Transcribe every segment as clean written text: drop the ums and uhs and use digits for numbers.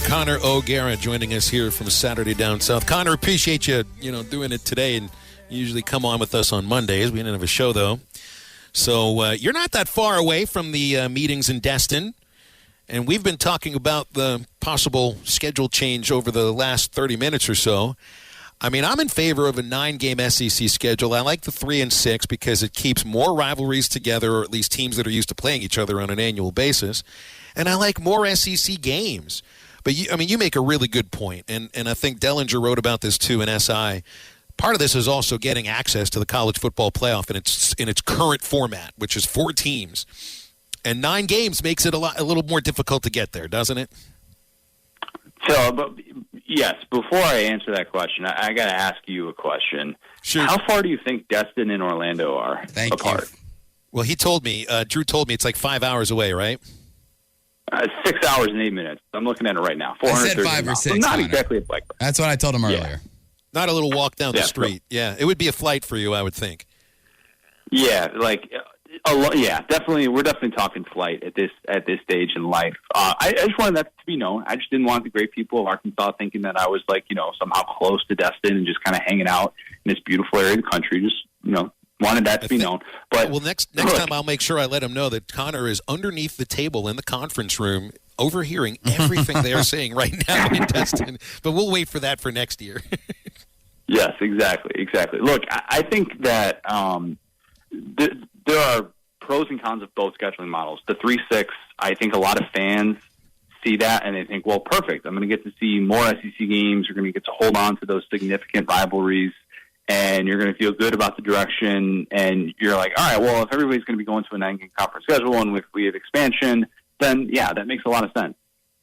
Connor O'Gara joining us here from Saturday Down South. Connor, appreciate you, doing it today, and you usually come on with us on Mondays. We didn't have a show, though. So you're not that far away from the meetings in Destin, and we've been talking about the possible schedule change over the last 30 minutes or so. I mean, I'm in favor of a 9-game SEC schedule. I like the 3 and 6 because it keeps more rivalries together, or at least teams that are used to playing each other on an annual basis. And I like more SEC games. But, you make a really good point, and I think Dellinger wrote about this too in SI. Part of this is also getting access to the college football playoff in its current format, which is 4 teams. And 9 games makes it a little more difficult to get there, doesn't it? So, yes, before I answer that question, I got to ask you a question. Sure. How far do you think Destin and Orlando are apart? Well, he told me, Drew told me it's like 5 hours away, right? 6 hours and 8 minutes. I'm looking at it right now. I said 5 or 6. So not exactly a bike ride. That's what I told him earlier. Not a little walk down the street. Yeah, it would be a flight for you, I would think. Yeah, definitely. We're definitely talking flight at this stage in life. I just wanted that to be known. I just didn't want the great people of Arkansas thinking that I was somehow close to Destin and just kind of hanging out in this beautiful area of the country. Just wanted that to be known. But next time I'll make sure I let him know that Connor is underneath the table in the conference room, overhearing everything they are saying right now in Destin. But we'll wait for that for next year. Yes, exactly. Look, I think that there are pros and cons of both scheduling models. The 3-6, I think a lot of fans see that and they think, well, perfect. I'm going to get to see more SEC games. You're going to get to hold on to those significant rivalries, and you're going to feel good about the direction. And you're like, all right, well, if everybody's going to be going to a 9-game conference schedule and if we have expansion, then, yeah, that makes a lot of sense.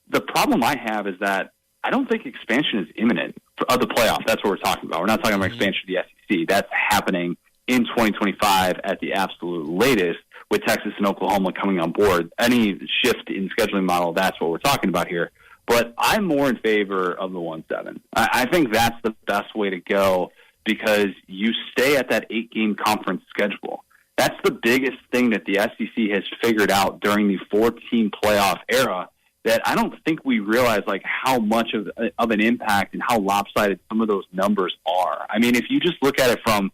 The problem I have is that I don't think expansion is imminent of the playoff. That's what we're talking about. We're not talking about expansion of the SEC. That's happening in 2025 at the absolute latest, with Texas and Oklahoma coming on board. Any shift in scheduling model, that's what we're talking about here. But I'm more in favor of the 1-7. I think that's the best way to go because you stay at that 8-game conference schedule. That's the biggest thing that the SEC has figured out during the 4-team playoff era that I don't think we realize how much of an impact and how lopsided some of those numbers are. I mean, if you just look at it from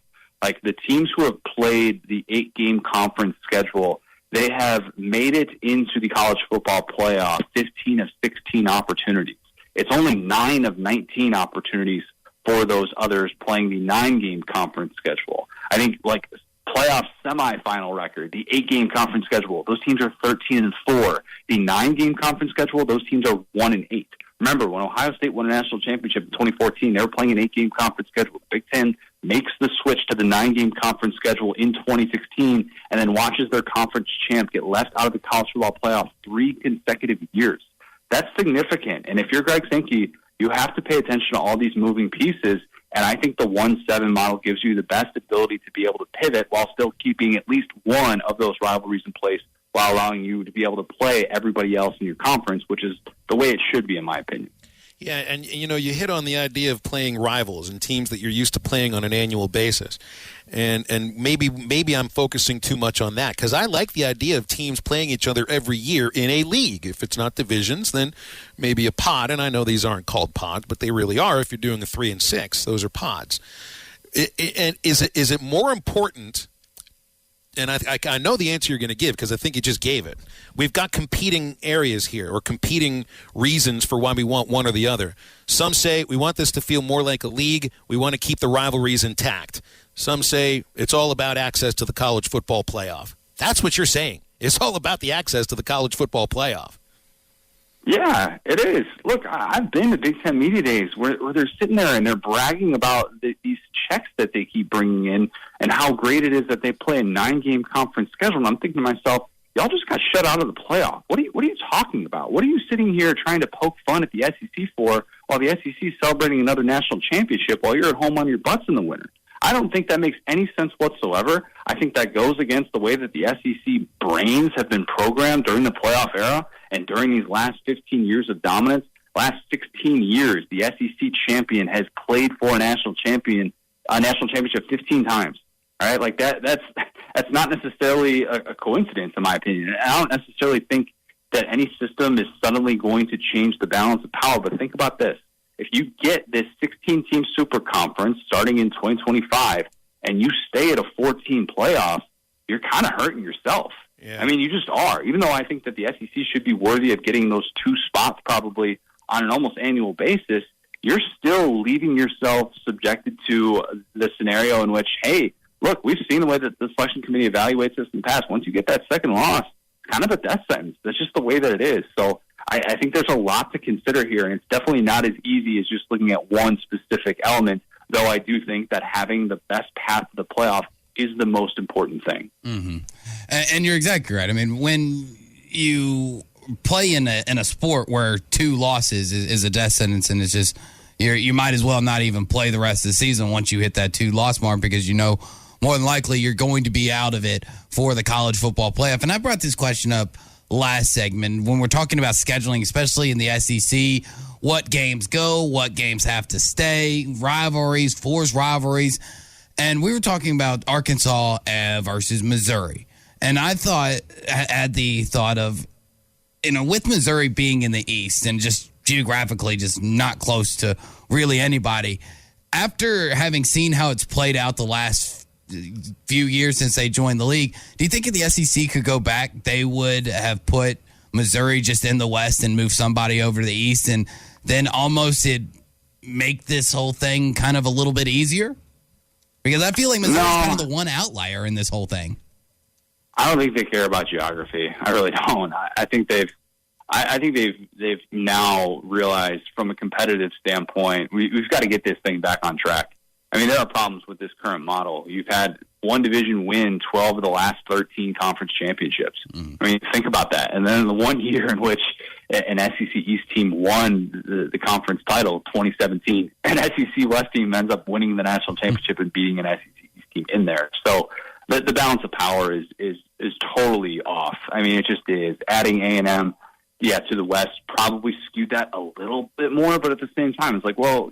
the teams who have played the 8-game conference schedule, they have made it into the college football playoff 15 of 16 opportunities. It's only 9 of 19 opportunities for those others playing the 9-game conference schedule. I think playoff semifinal record, the 8-game conference schedule, those teams are 13 and 4. The 9-game conference schedule, those teams are 1 and 8. Remember, when Ohio State won a national championship in 2014, they were playing an 8-game conference schedule. The Big Ten makes the switch to the 9-game conference schedule in 2016 and then watches their conference champ get left out of the college football playoff 3 consecutive years. That's significant. And if you're Greg Sankey, you have to pay attention to all these moving pieces. And I think the 1-7 model gives you the best ability to be able to pivot while still keeping at least one of those rivalries in place while allowing you to be able to play everybody else in your conference, which is the way it should be, in my opinion. Yeah, and you hit on the idea of playing rivals and teams that you're used to playing on an annual basis. And maybe I'm focusing too much on that because I like the idea of teams playing each other every year in a league. If it's not divisions, then maybe a pod. And I know these aren't called pods, but they really are. If you're doing a 3 and 6, those are pods. And is it more important? And I know the answer you're going to give because I think you just gave it. We've got competing areas here or competing reasons for why we want one or the other. Some say we want this to feel more like a league. We want to keep the rivalries intact. Some say it's all about access to the college football playoff. That's what you're saying. It's all about the access to the college football playoff. Yeah, it is. Look, I've been to Big Ten Media Days where they're sitting there and they're bragging about these checks that they keep bringing in and how great it is that they play a 9-game conference schedule. And I'm thinking to myself, y'all just got shut out of the playoff. What are you talking about? What are you sitting here trying to poke fun at the SEC for while the SEC is celebrating another national championship while you're at home on your butts in the winter? I don't think that makes any sense whatsoever. I think that goes against the way that the SEC brains have been programmed during the playoff era and during these last 15 years of dominance. Last 16 years, the SEC champion has played for a national championship 15 times. All right, that's not necessarily a coincidence, in my opinion. I don't necessarily think that any system is suddenly going to change the balance of power. But think about this. If you get this 16-team super conference starting in 2025 and you stay at a 14 playoff, you're kind of hurting yourself. Yeah. I mean, you just are. Even though I think that the SEC should be worthy of getting those 2 spots probably on an almost annual basis, you're still leaving yourself subjected to the scenario in which, hey, look, we've seen the way that the selection committee evaluates this in the past. Once you get that second loss, it's kind of a death sentence. That's just the way that it is. So I think there's a lot to consider here, and it's definitely not as easy as just looking at one specific element, though I do think that having the best path to the playoff is the most important thing. Mm-hmm. And you're exactly right. I mean, when you play in a sport where 2 losses is a death sentence, and it's just you might as well not even play the rest of the season once you hit that 2-loss mark, because you know more than likely you're going to be out of it for the college football playoff. And I brought this question up last segment when we're talking about scheduling, especially in the SEC, what games go, what games have to stay, rivalries, forced rivalries. And we were talking about Arkansas versus Missouri. And I had the thought of, with Missouri being in the East and just geographically just not close to really anybody, after having seen how it's played out the last few years since they joined the league, do you think if the SEC could go back, they would have put Missouri just in the West and move somebody over to the East, and then almost it'd make this whole thing kind of a little bit easier? Because I feel like Missouri's kind of the one outlier in this whole thing. I don't think they care about geography. I really don't. I think they've now realized from a competitive standpoint, we've got to get this thing back on track. I mean, there are problems with this current model. You've had one division win 12 of the last 13 conference championships. I mean, think about that. And then the one year in which an SEC East team won the conference title, 2017, an SEC West team ends up winning the national championship and beating an SEC East team in there. So the balance of power is totally off. I mean, it just is. Adding A&M, to the West probably skewed that a little bit more, but at the same time, it's like, well,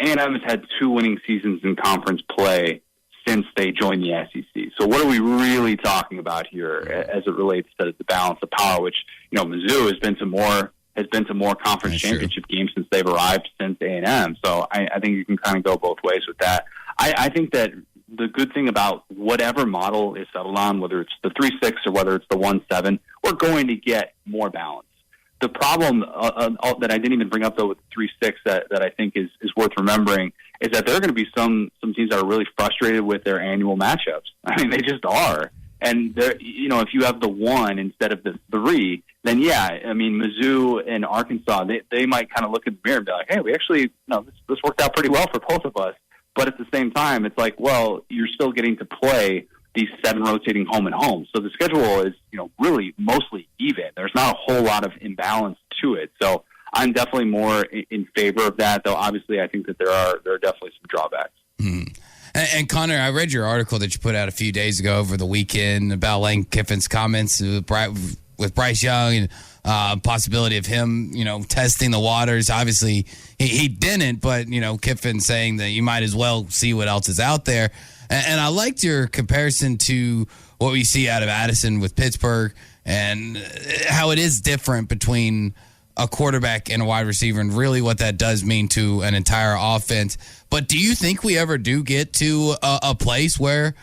A&M has had 2 winning seasons in conference play since they joined the SEC. So what are we really talking about here as it relates to the balance of power, which, Mizzou has been to more conference championship games since they've arrived since A&M. So I think you can kind of go both ways with that. I think that the good thing about whatever model is settled on, whether it's the 3-6 or whether it's the 1-7, we're going to get more balance. The problem that I didn't even bring up, though, with 3-6 that I think is worth remembering is that there are going to be some teams that are really frustrated with their annual matchups. I mean, they just are. And, if you have the 1 instead of the 3, then, Mizzou and Arkansas, they might kind of look in the mirror and be like, hey, we actually, this worked out pretty well for both of us. But at the same time, it's like, well, you're still getting to play these 7 rotating home and home. So the schedule is, really mostly even. There's not a whole lot of imbalance to it. So I'm definitely more in favor of that, though obviously I think that there are definitely some drawbacks. Mm-hmm. And Connor, I read your article that you put out a few days ago over the weekend about Lane Kiffin's comments with Bryce Young and possibility of him, testing the waters. Obviously, he didn't, but, Kiffin saying that you might as well see what else is out there. And I liked your comparison to what we see out of Addison with Pittsburgh and how it is different between a quarterback and a wide receiver and really what that does mean to an entire offense. But do you think we ever do get to a place where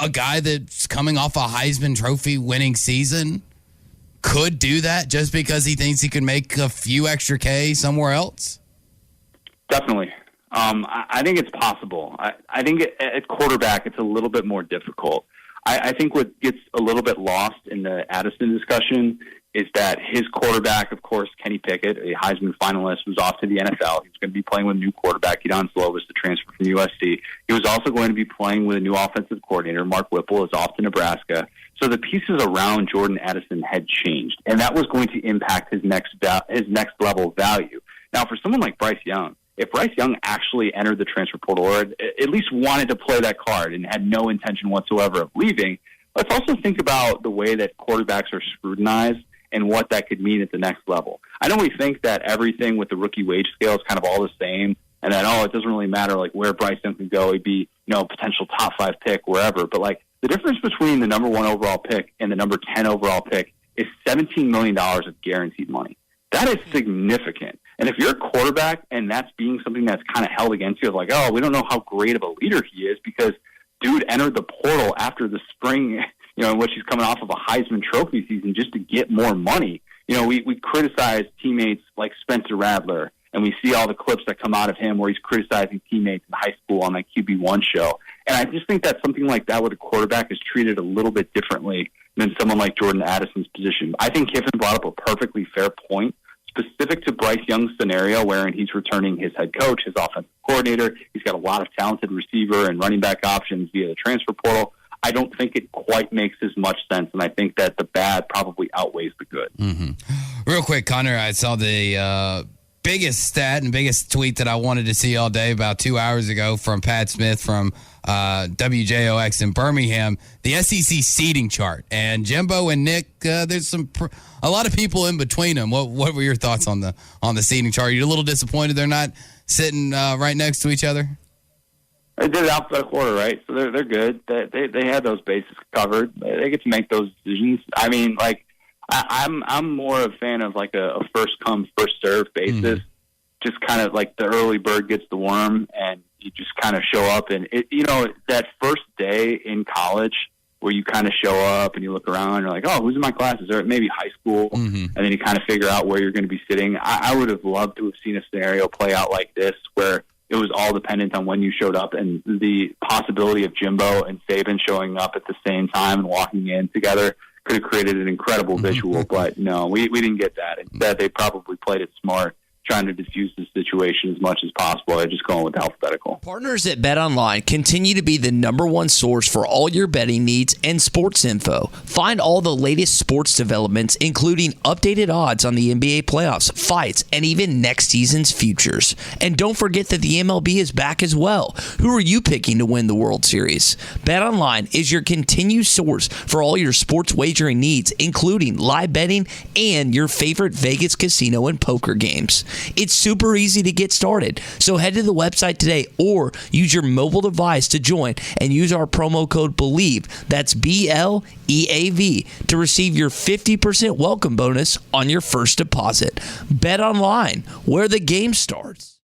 a guy that's coming off a Heisman Trophy winning season could do that just because he thinks he can make a few extra K somewhere else? Definitely. I think it's possible. I think at quarterback it's a little bit more difficult. I think what gets a little bit lost in the Addison discussion is that his quarterback, of course, Kenny Pickett, a Heisman finalist, was off to the NFL. He was going to be playing with a new quarterback, Edon Slovis, the transfer from USC. He was also going to be playing with a new offensive coordinator. Mark Whipple is off to Nebraska. So the pieces around Jordan Addison had changed, and that was going to impact his next level of value. Now, for someone like Bryce Young, if Bryce Young actually entered the transfer portal or at least wanted to play that card and had no intention whatsoever of leaving, let's also think about the way that quarterbacks are scrutinized and what that could mean at the next level. I know we think that everything with the rookie wage scale is kind of all the same and that, it doesn't really matter like where Bryce Young could go. He'd be, potential top 5 pick wherever. But like the difference between the number 1 overall pick and the number 10 overall pick is $17 million of guaranteed money. That is significant. And if you're a quarterback and that's being something that's kind of held against you, of like, oh, we don't know how great of a leader he is because dude entered the portal after the spring, in which he's coming off of a Heisman Trophy season just to get more money. We criticize teammates like Spencer Rattler, and we see all the clips that come out of him where he's criticizing teammates in high school on that QB1 show. And I just think that something like that with a quarterback is treated a little bit differently than someone like Jordan Addison's position. I think Kiffin brought up a perfectly fair point specific to Bryce Young's scenario wherein he's returning his head coach, his offensive coordinator. He's got a lot of talented receiver and running back options via the transfer portal. I don't think it quite makes as much sense, and I think that the bad probably outweighs the good. Mm-hmm. Real quick, Connor, I saw the biggest stat and biggest tweet that I wanted to see all day about 2 hours ago from Pat Smith from WJOX in Birmingham, the SEC seeding chart. And Jimbo and Nick, there's a lot of people in between them. What were your thoughts on the seeding chart? You're a little disappointed they're not sitting right next to each other? They did it alphabetical order, right? So they're good. They had those bases covered. They get to make those decisions. I mean, like I'm more a fan of like a first come first serve basis. Mm-hmm. Just kind of like the early bird gets the worm, and you just kind of show up. And that first day in college where you kind of show up and you look around, and you're like, oh, who's in my classes? Or maybe high school, mm-hmm. and then you kind of figure out where you're going to be sitting. I would have loved to have seen a scenario play out like this where it was all dependent on when you showed up, and the possibility of Jimbo and Saban showing up at the same time and walking in together could have created an incredible visual. But no, we didn't get that. Instead, they probably played it smart, trying to diffuse the situation as much as possible. They're just going with alphabetical. Partners at BetOnline continue to be the #1 source for all your betting needs and sports info. Find all the latest sports developments, including updated odds on the NBA playoffs, fights, and even next season's futures. And don't forget that the MLB is back as well. Who are you picking to win the World Series? BetOnline is your continued source for all your sports wagering needs, including live betting and your favorite Vegas casino and poker games. It's super easy to get started. So head to the website today or use your mobile device to join and use our promo code BELIEVE, that's BLEAV, to receive your 50% welcome bonus on your first deposit. Bet online, where the game starts.